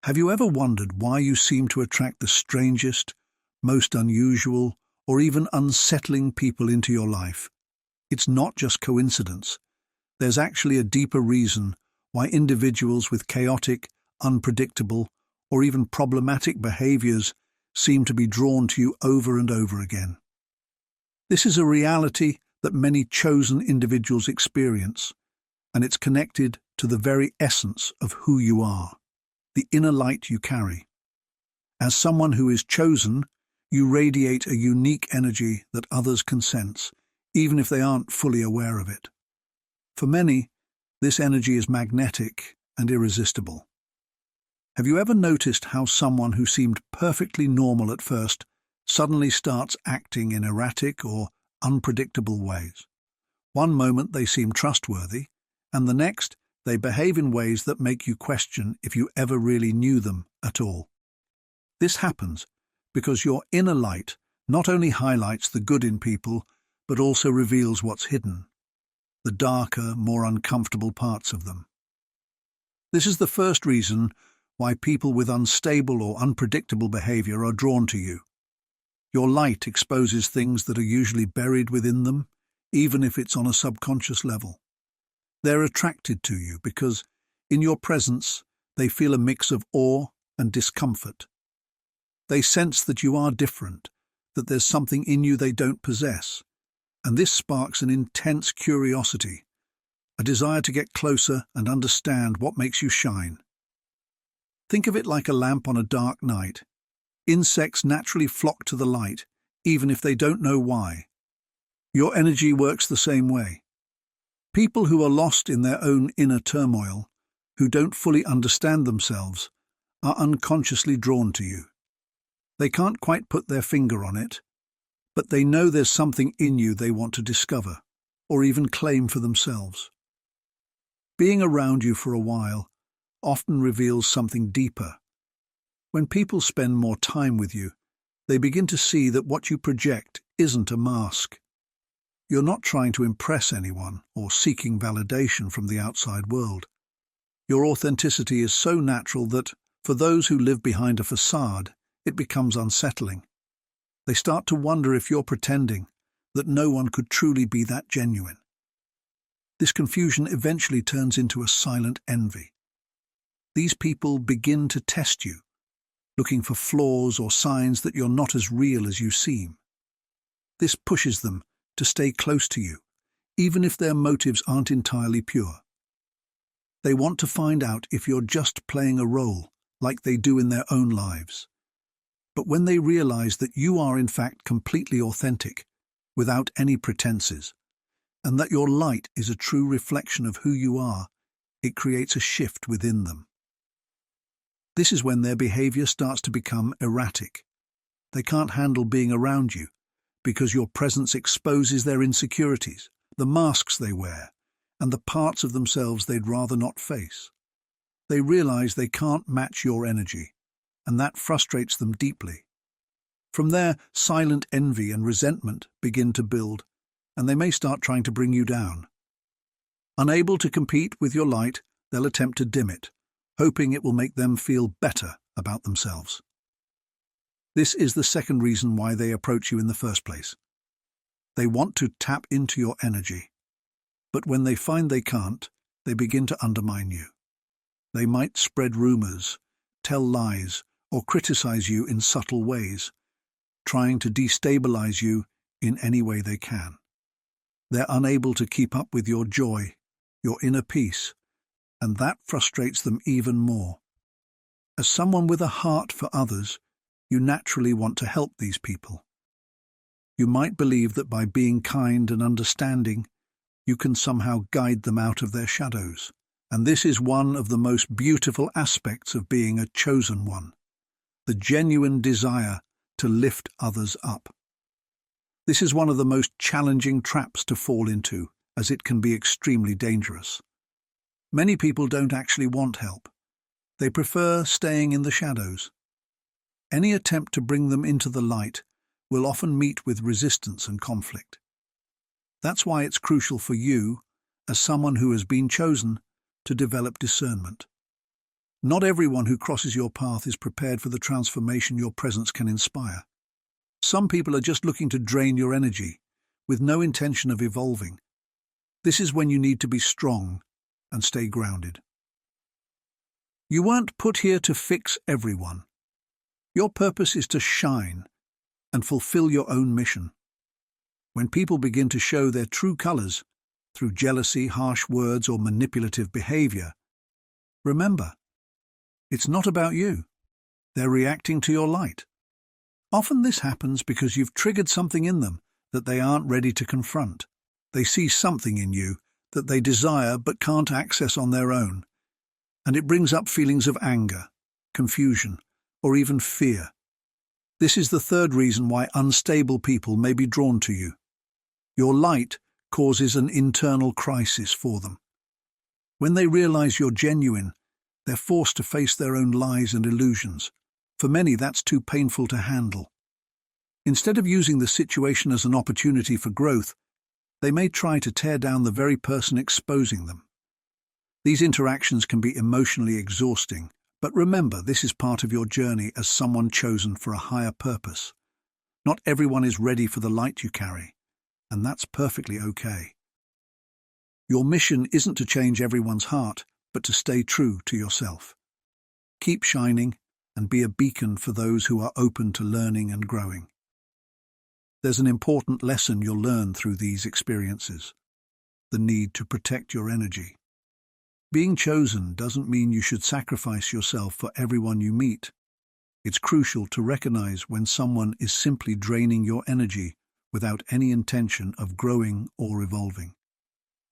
Have you ever wondered why you seem to attract the strangest, most unusual, or even unsettling people into your life? It's not just coincidence. There's actually a deeper reason why individuals with chaotic, unpredictable, or even problematic behaviors seem to be drawn to you over and over again. This is a reality that many chosen individuals experience, and it's connected to the very essence of who you are, the inner light you carry. As someone who is chosen, you radiate a unique energy that others can sense, even if they aren't fully aware of it. For many, this energy is magnetic and irresistible. Have you ever noticed how someone who seemed perfectly normal at first suddenly starts acting in erratic or unpredictable ways? One moment they seem trustworthy, and the next they behave in ways that make you question if you ever really knew them at all. This happens because your inner light not only highlights the good in people, but also reveals what's hidden, the darker, more uncomfortable parts of them. This is the first reason why people with unstable or unpredictable behavior are drawn to you. Your light exposes things that are usually buried within them, even if it's on a subconscious level. They're attracted to you because, in your presence, they feel a mix of awe and discomfort. They sense that you are different, that there's something in you they don't possess, and this sparks an intense curiosity, a desire to get closer and understand what makes you shine. Think of it like a lamp on a dark night. Insects naturally flock to the light, even if they don't know why. Your energy works the same way. People who are lost in their own inner turmoil, who don't fully understand themselves, are unconsciously drawn to you. They can't quite put their finger on it, but they know there's something in you they want to discover, or even claim for themselves. Being around you for a while often reveals something deeper. When people spend more time with you, they begin to see that what you project isn't a mask. You're not trying to impress anyone or seeking validation from the outside world. Your authenticity is so natural that, for those who live behind a facade, it becomes unsettling. They start to wonder if you're pretending, that no one could truly be that genuine. This confusion eventually turns into a silent envy. These people begin to test you, looking for flaws or signs that you're not as real as you seem. This pushes them to stay close to you, even if their motives aren't entirely pure. They want to find out if you're just playing a role, like they do in their own lives. But when they realize that you are in fact completely authentic, without any pretenses, and that your light is a true reflection of who you are, it creates a shift within them. This is when their behavior starts to become erratic. They can't handle being around you, because your presence exposes their insecurities, the masks they wear, and the parts of themselves they'd rather not face. They realize they can't match your energy, and that frustrates them deeply. From there, silent envy and resentment begin to build, and they may start trying to bring you down. Unable to compete with your light, they'll attempt to dim it, hoping it will make them feel better about themselves. This is the second reason why they approach you in the first place. They want to tap into your energy, but when they find they can't, they begin to undermine you. They might spread rumors, tell lies, or criticize you in subtle ways, trying to destabilize you in any way they can. They're unable to keep up with your joy, your inner peace, and that frustrates them even more. As someone with a heart for others, you naturally want to help these people. You might believe that by being kind and understanding, you can somehow guide them out of their shadows. And this is one of the most beautiful aspects of being a chosen one, the genuine desire to lift others up. This is one of the most challenging traps to fall into, as it can be extremely dangerous. Many people don't actually want help. They prefer staying in the shadows. Any attempt to bring them into the light will often meet with resistance and conflict. That's why it's crucial for you, as someone who has been chosen, to develop discernment. Not everyone who crosses your path is prepared for the transformation your presence can inspire. Some people are just looking to drain your energy, with no intention of evolving. This is when you need to be strong and stay grounded. You weren't put here to fix everyone. Your purpose is to shine and fulfill your own mission. When people begin to show their true colors through jealousy, harsh words, or manipulative behavior, remember, it's not about you. They're reacting to your light. Often this happens because you've triggered something in them that they aren't ready to confront. They see something in you that they desire but can't access on their own, and it brings up feelings of anger, confusion, or even fear. This is the third reason why unstable people may be drawn to you. Your light causes an internal crisis for them. When they realize you're genuine, they're forced to face their own lies and illusions. For many, that's too painful to handle. Instead of using the situation as an opportunity for growth, they may try to tear down the very person exposing them. These interactions can be emotionally exhausting, but remember, this is part of your journey as someone chosen for a higher purpose. Not everyone is ready for the light you carry, and that's perfectly okay. Your mission isn't to change everyone's heart, but to stay true to yourself. Keep shining and be a beacon for those who are open to learning and growing. There's an important lesson you'll learn through these experiences: the need to protect your energy. Being chosen doesn't mean you should sacrifice yourself for everyone you meet. It's crucial to recognize when someone is simply draining your energy without any intention of growing or evolving.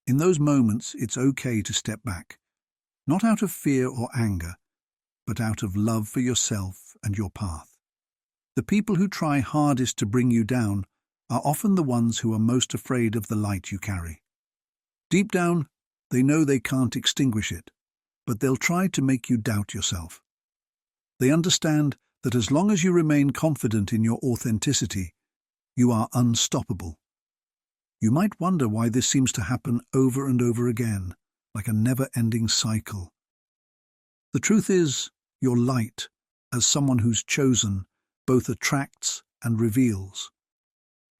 In those moments, it's okay to step back, not out of fear or anger, but out of love for yourself and your path. The people who try hardest to bring you down are often the ones who are most afraid of the light you carry. Deep down, they know they can't extinguish it, but they'll try to make you doubt yourself. They understand that as long as you remain confident in your authenticity, you are unstoppable. You might wonder why this seems to happen over and over again, like a never-ending cycle. The truth is, your light, as someone who's chosen, both attracts and reveals.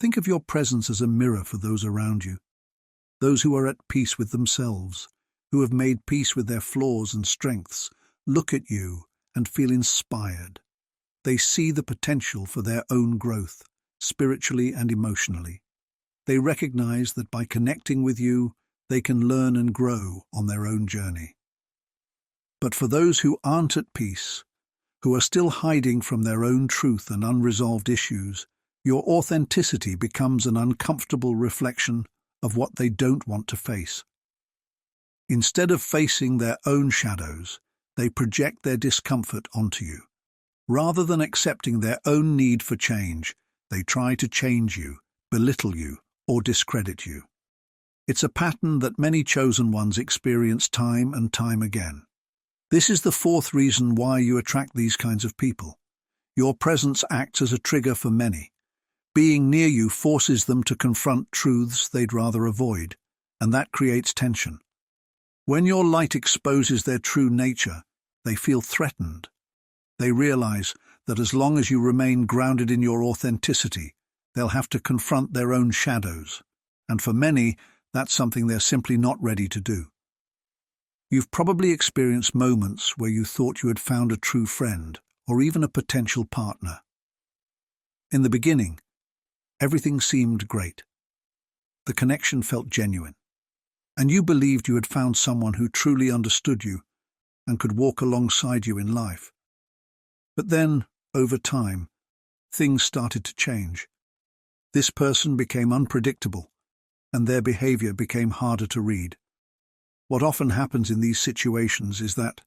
Think of your presence as a mirror for those around you, those who are at peace with themselves, who have made peace with their flaws and strengths, look at you and feel inspired. They see the potential for their own growth, spiritually and emotionally. They recognize that by connecting with you, they can learn and grow on their own journey. But for those who aren't at peace, who are still hiding from their own truth and unresolved issues, your authenticity becomes an uncomfortable reflection of what they don't want to face. Instead of facing their own shadows, they project their discomfort onto you. Rather than accepting their own need for change, they try to change you, belittle you, or discredit you. It's a pattern that many chosen ones experience time and time again. This is the fourth reason why you attract these kinds of people. Your presence acts as a trigger for many. Being near you forces them to confront truths they'd rather avoid, and that creates tension. When your light exposes their true nature, they feel threatened. They realize that as long as you remain grounded in your authenticity, they'll have to confront their own shadows, and for many, that's something they're simply not ready to do. You've probably experienced moments where you thought you had found a true friend, or even a potential partner. In the beginning, everything seemed great. The connection felt genuine, and you believed you had found someone who truly understood you and could walk alongside you in life. But then, over time, things started to change. This person became unpredictable, and their behavior became harder to read. What often happens in these situations is that,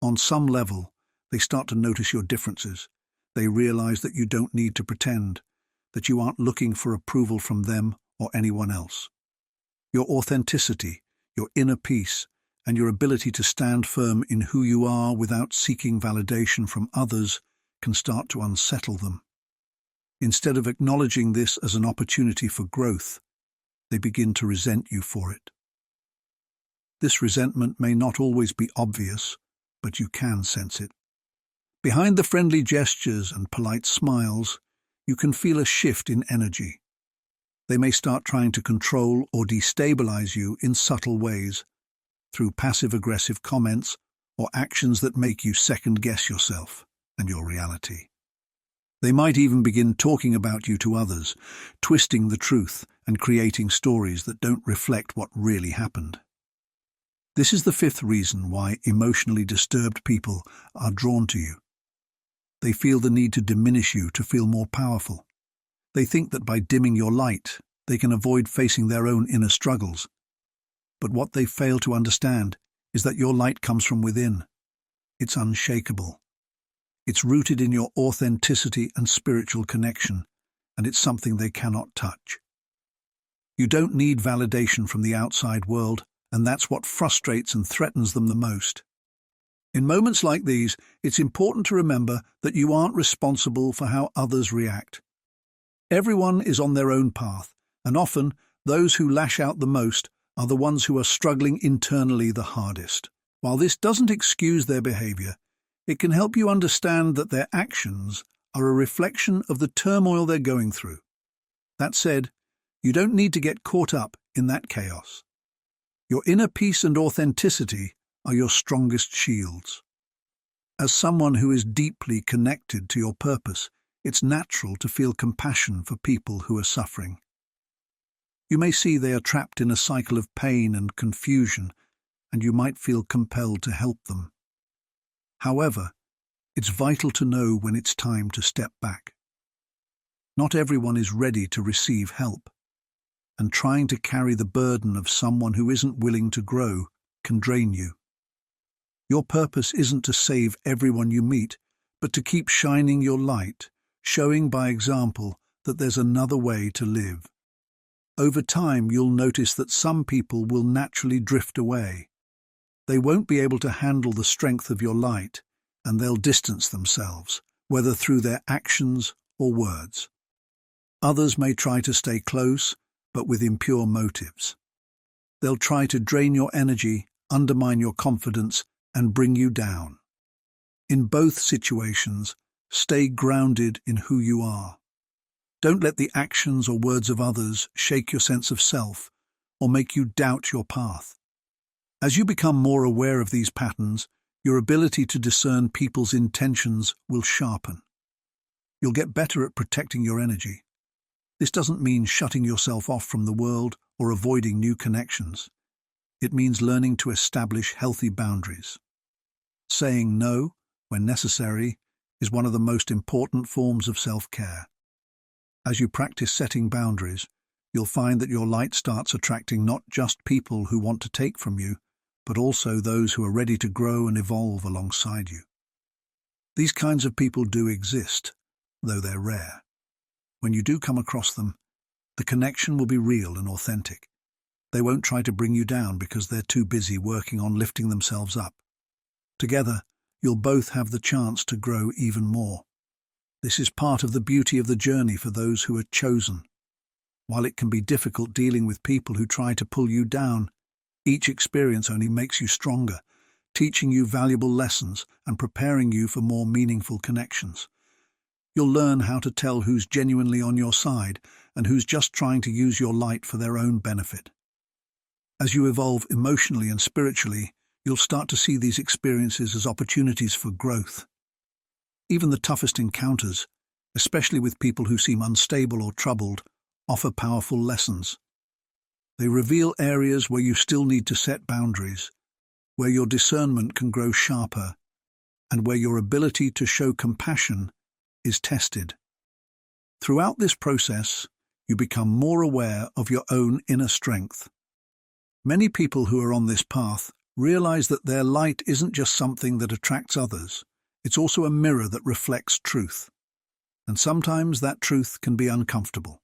on some level, they start to notice your differences. They realize that you don't need to pretend, that you aren't looking for approval from them or anyone else. Your authenticity, your inner peace, and your ability to stand firm in who you are without seeking validation from others can start to unsettle them. Instead of acknowledging this as an opportunity for growth, they begin to resent you for it. This resentment may not always be obvious, but you can sense it. Behind the friendly gestures and polite smiles, you can feel a shift in energy. They may start trying to control or destabilize you in subtle ways, through passive-aggressive comments or actions that make you second-guess yourself and your reality. They might even begin talking about you to others, twisting the truth and creating stories that don't reflect what really happened. This is the fifth reason why emotionally disturbed people are drawn to you. They feel the need to diminish you to feel more powerful. They think that by dimming your light, they can avoid facing their own inner struggles. But what they fail to understand is that your light comes from within. It's unshakable. It's rooted in your authenticity and spiritual connection, and it's something they cannot touch. You don't need validation from the outside world, and that's what frustrates and threatens them the most. In moments like these, it's important to remember that you aren't responsible for how others react. Everyone is on their own path, and often those who lash out the most are the ones who are struggling internally the hardest. While this doesn't excuse their behavior, it can help you understand that their actions are a reflection of the turmoil they're going through. That said, you don't need to get caught up in that chaos. Your inner peace and authenticity are your strongest shields. As someone who is deeply connected to your purpose, it's natural to feel compassion for people who are suffering. You may see they are trapped in a cycle of pain and confusion, and you might feel compelled to help them. However, it's vital to know when it's time to step back. Not everyone is ready to receive help, and trying to carry the burden of someone who isn't willing to grow can drain you. Your purpose isn't to save everyone you meet, but to keep shining your light, showing by example that there's another way to live. Over time, you'll notice that some people will naturally drift away. They won't be able to handle the strength of your light, and they'll distance themselves, whether through their actions or words. Others may try to stay close, but with impure motives. They'll try to drain your energy, undermine your confidence, and bring you down. In both situations, stay grounded in who you are. Don't let the actions or words of others shake your sense of self or make you doubt your path. As you become more aware of these patterns, your ability to discern people's intentions will sharpen. You'll get better at protecting your energy. This doesn't mean shutting yourself off from the world or avoiding new connections. It means learning to establish healthy boundaries. Saying no, when necessary, is one of the most important forms of self-care. As you practice setting boundaries, you'll find that your light starts attracting not just people who want to take from you, but also those who are ready to grow and evolve alongside you. These kinds of people do exist, though they're rare. When you do come across them, the connection will be real and authentic. They won't try to bring you down because they're too busy working on lifting themselves up. Together, you'll both have the chance to grow even more. This is part of the beauty of the journey for those who are chosen. While it can be difficult dealing with people who try to pull you down, each experience only makes you stronger, teaching you valuable lessons and preparing you for more meaningful connections. You'll learn how to tell who's genuinely on your side and who's just trying to use your light for their own benefit. As you evolve emotionally and spiritually, you'll start to see these experiences as opportunities for growth. Even the toughest encounters, especially with people who seem unstable or troubled, offer powerful lessons. They reveal areas where you still need to set boundaries, where your discernment can grow sharper, and where your ability to show compassion is tested. Throughout this process, you become more aware of your own inner strength. Many people who are on this path realize that their light isn't just something that attracts others, it's also a mirror that reflects truth. And sometimes that truth can be uncomfortable.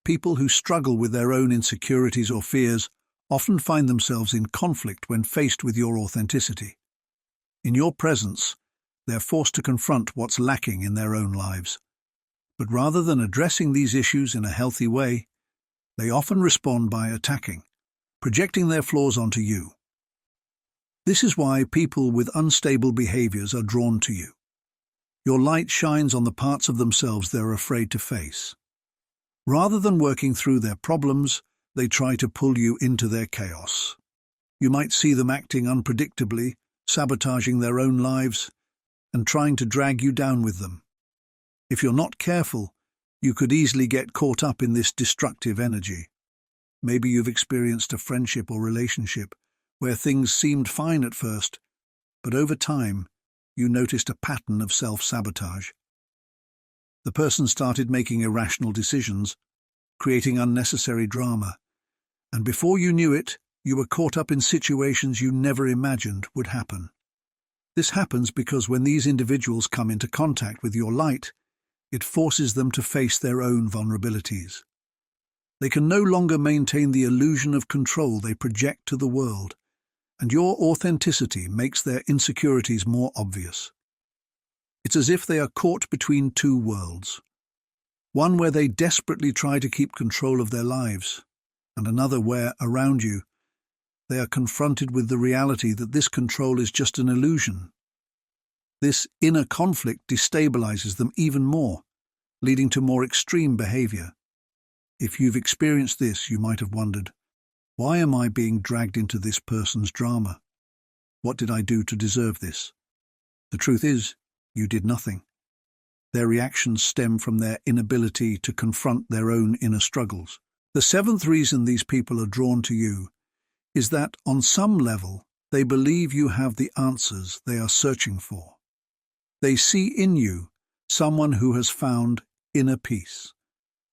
People who struggle with their own insecurities or fears often find themselves in conflict when faced with your authenticity. In your presence, they're forced to confront what's lacking in their own lives. But rather than addressing these issues in a healthy way, they often respond by attacking, projecting their flaws onto you. This is why people with unstable behaviors are drawn to you. Your light shines on the parts of themselves they're afraid to face. Rather than working through their problems, they try to pull you into their chaos. You might see them acting unpredictably, sabotaging their own lives, and trying to drag you down with them. If you're not careful, you could easily get caught up in this destructive energy. Maybe you've experienced a friendship or relationship where things seemed fine at first, but over time, you noticed a pattern of self-sabotage. The person started making irrational decisions, creating unnecessary drama, and before you knew it, you were caught up in situations you never imagined would happen. This happens because when these individuals come into contact with your light, it forces them to face their own vulnerabilities. They can no longer maintain the illusion of control they project to the world, and your authenticity makes their insecurities more obvious. It's as if they are caught between two worlds, one where they desperately try to keep control of their lives, and another where, around you, they are confronted with the reality that this control is just an illusion. This inner conflict destabilizes them even more, leading to more extreme behavior. If you've experienced this, you might have wondered, why am I being dragged into this person's drama? What did I do to deserve this? The truth is, you did nothing. Their reactions stem from their inability to confront their own inner struggles. The seventh reason these people are drawn to you is that, on some level, they believe you have the answers they are searching for. They see in you someone who has found inner peace,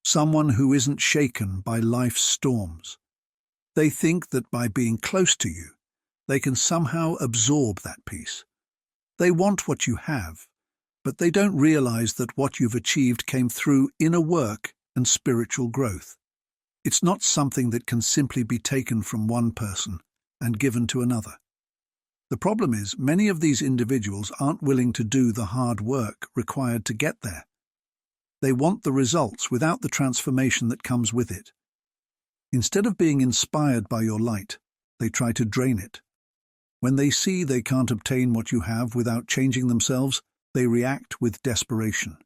someone who isn't shaken by life's storms. They think that by being close to you, they can somehow absorb that peace. They want what you have, but they don't realize that what you've achieved came through inner work and spiritual growth. It's not something that can simply be taken from one person and given to another. The problem is, many of these individuals aren't willing to do the hard work required to get there. They want the results without the transformation that comes with it. Instead of being inspired by your light, they try to drain it. When they see they can't obtain what you have without changing themselves, they react with desperation.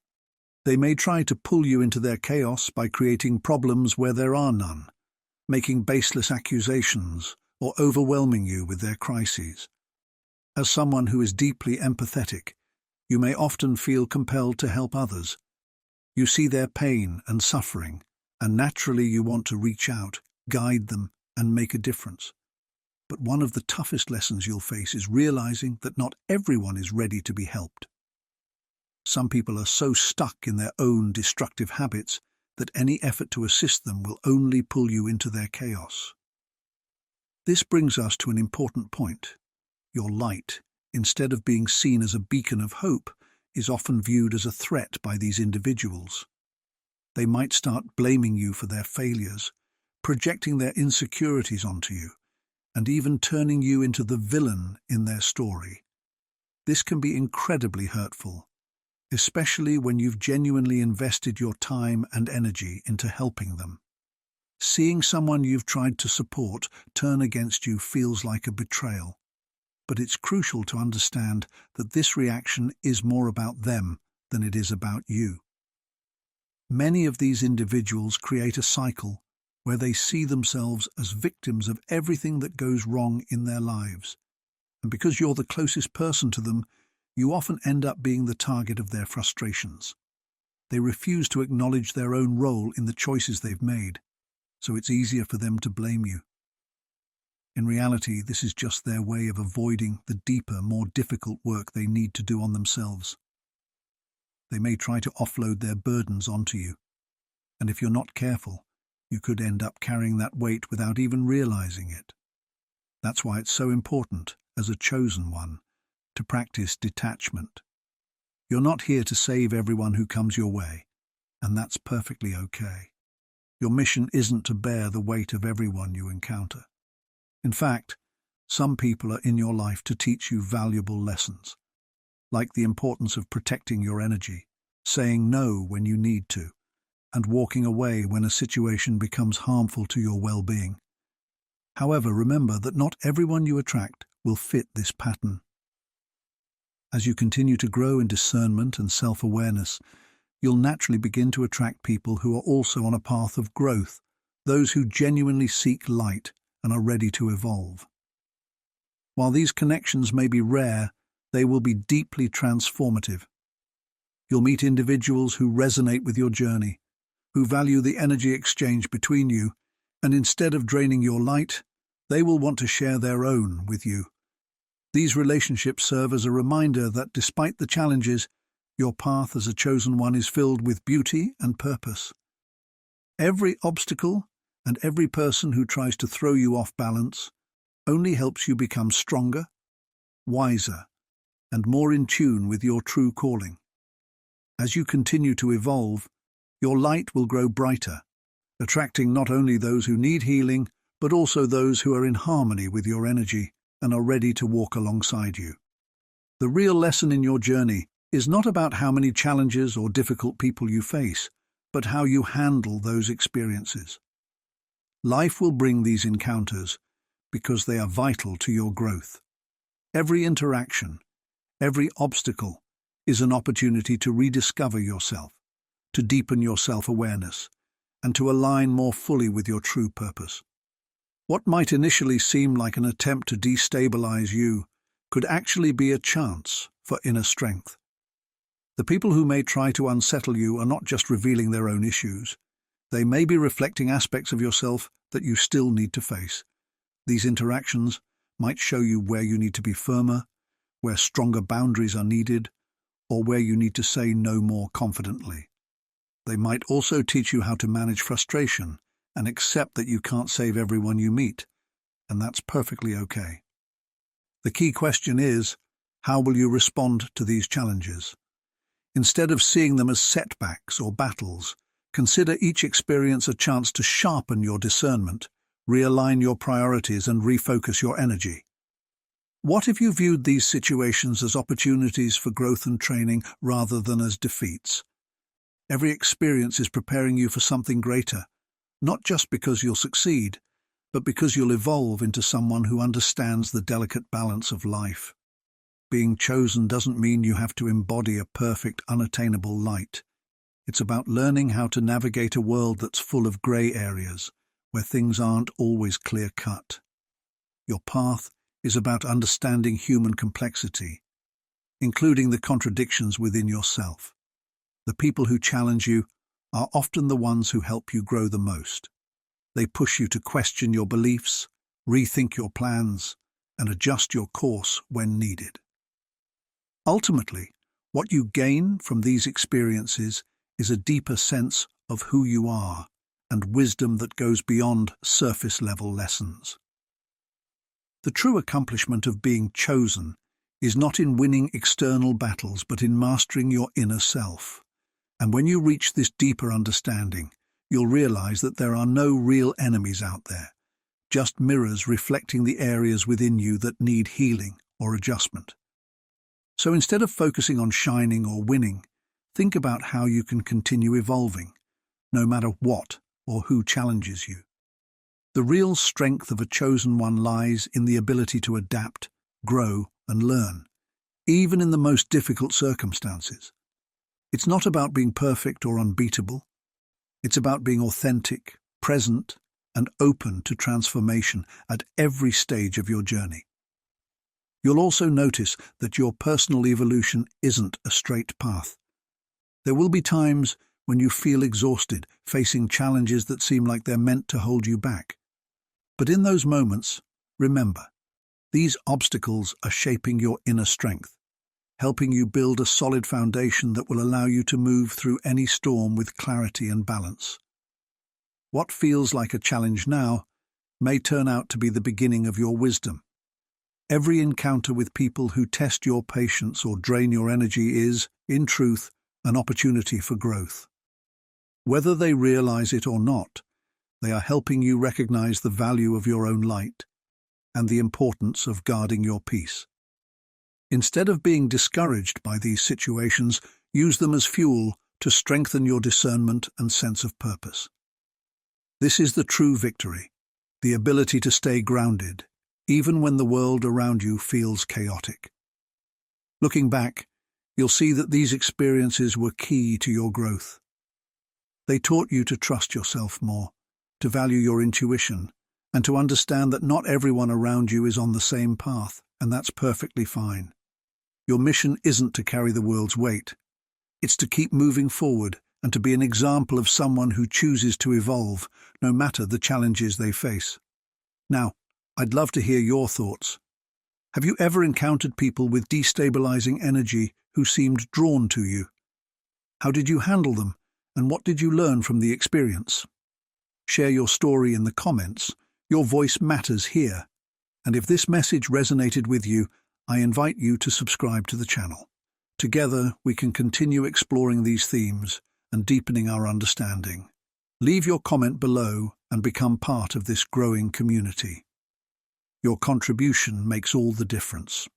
They may try to pull you into their chaos by creating problems where there are none, making baseless accusations, or overwhelming you with their crises. As someone who is deeply empathetic, you may often feel compelled to help others. You see their pain and suffering, and naturally you want to reach out, guide them, and make a difference. But one of the toughest lessons you'll face is realizing that not everyone is ready to be helped. Some people are so stuck in their own destructive habits that any effort to assist them will only pull you into their chaos. This brings us to an important point. Your light, instead of being seen as a beacon of hope, is often viewed as a threat by these individuals. They might start blaming you for their failures, projecting their insecurities onto you, and even turning you into the villain in their story. This can be incredibly hurtful, especially when you've genuinely invested your time and energy into helping them. Seeing someone you've tried to support turn against you feels like a betrayal, but it's crucial to understand that this reaction is more about them than it is about you. Many of these individuals create a cycle where they see themselves as victims of everything that goes wrong in their lives, and because you're the closest person to them, you often end up being the target of their frustrations. They refuse to acknowledge their own role in the choices they've made, so it's easier for them to blame you. In reality, this is just their way of avoiding the deeper, more difficult work they need to do on themselves. They may try to offload their burdens onto you, and if you're not careful, you could end up carrying that weight without even realizing it. That's why it's so important, as a chosen one, to practice detachment. You're not here to save everyone who comes your way, and that's perfectly okay. Your mission isn't to bear the weight of everyone you encounter. In fact, some people are in your life to teach you valuable lessons, like the importance of protecting your energy, saying no when you need to, and walking away when a situation becomes harmful to your well-being. However, remember that not everyone you attract will fit this pattern. As you continue to grow in discernment and self-awareness, you'll naturally begin to attract people who are also on a path of growth, those who genuinely seek light and are ready to evolve. While these connections may be rare, they will be deeply transformative. You'll meet individuals who resonate with your journey, who value the energy exchange between you, and instead of draining your light, they will want to share their own with you. These relationships serve as a reminder that despite the challenges, your path as a chosen one is filled with beauty and purpose. Every obstacle and every person who tries to throw you off balance only helps you become stronger, wiser, and more in tune with your true calling. As you continue to evolve, your light will grow brighter, attracting not only those who need healing, but also those who are in harmony with your energy and are ready to walk alongside you. The real lesson in your journey is not about how many challenges or difficult people you face, but how you handle those experiences. Life will bring these encounters because they are vital to your growth. Every interaction, every obstacle is an opportunity to rediscover yourself, to deepen your self-awareness, and to align more fully with your true purpose. What might initially seem like an attempt to destabilize you could actually be a chance for inner strength. The people who may try to unsettle you are not just revealing their own issues. They may be reflecting aspects of yourself that you still need to face. These interactions might show you where you need to be firmer, where stronger boundaries are needed, or where you need to say no more confidently. They might also teach you how to manage frustration and accept that you can't save everyone you meet, and that's perfectly okay. The key question is, how will you respond to these challenges? Instead of seeing them as setbacks or battles, consider each experience a chance to sharpen your discernment, realign your priorities, and refocus your energy. What if you viewed these situations as opportunities for growth and training rather than as defeats? Every experience is preparing you for something greater, not just because you'll succeed, but because you'll evolve into someone who understands the delicate balance of life. Being chosen doesn't mean you have to embody a perfect, unattainable light. It's about learning how to navigate a world that's full of grey areas, where things aren't always clear-cut. Your path is about understanding human complexity, including the contradictions within yourself. The people who challenge you are often the ones who help you grow the most. They push you to question your beliefs, rethink your plans, and adjust your course when needed. Ultimately, what you gain from these experiences is a deeper sense of who you are and wisdom that goes beyond surface-level lessons. The true accomplishment of being chosen is not in winning external battles, but in mastering your inner self. And when you reach this deeper understanding, you'll realize that there are no real enemies out there, just mirrors reflecting the areas within you that need healing or adjustment. So instead of focusing on shining or winning, think about how you can continue evolving, no matter what or who challenges you. The real strength of a chosen one lies in the ability to adapt, grow, and learn, even in the most difficult circumstances. It's not about being perfect or unbeatable. It's about being authentic, present, and open to transformation at every stage of your journey. You'll also notice that your personal evolution isn't a straight path. There will be times when you feel exhausted, facing challenges that seem like they're meant to hold you back. But in those moments, remember, these obstacles are shaping your inner strength, helping you build a solid foundation that will allow you to move through any storm with clarity and balance. What feels like a challenge now may turn out to be the beginning of your wisdom. Every encounter with people who test your patience or drain your energy is, in truth, an opportunity for growth. Whether they realize it or not, they are helping you recognize the value of your own light and the importance of guarding your peace. Instead of being discouraged by these situations, use them as fuel to strengthen your discernment and sense of purpose. This is the true victory, the ability to stay grounded, even when the world around you feels chaotic. Looking back, you'll see that these experiences were key to your growth. They taught you to trust yourself more, to value your intuition, and to understand that not everyone around you is on the same path, and that's perfectly fine. Your mission isn't to carry the world's weight. It's to keep moving forward and to be an example of someone who chooses to evolve, no matter the challenges they face. Now, I'd love to hear your thoughts. Have you ever encountered people with destabilizing energy who seemed drawn to you? How did you handle them, and what did you learn from the experience? Share your story in the comments. Your voice matters here. And if this message resonated with you, I invite you to subscribe to the channel. Together, we can continue exploring these themes and deepening our understanding. Leave your comment below and become part of this growing community. Your contribution makes all the difference.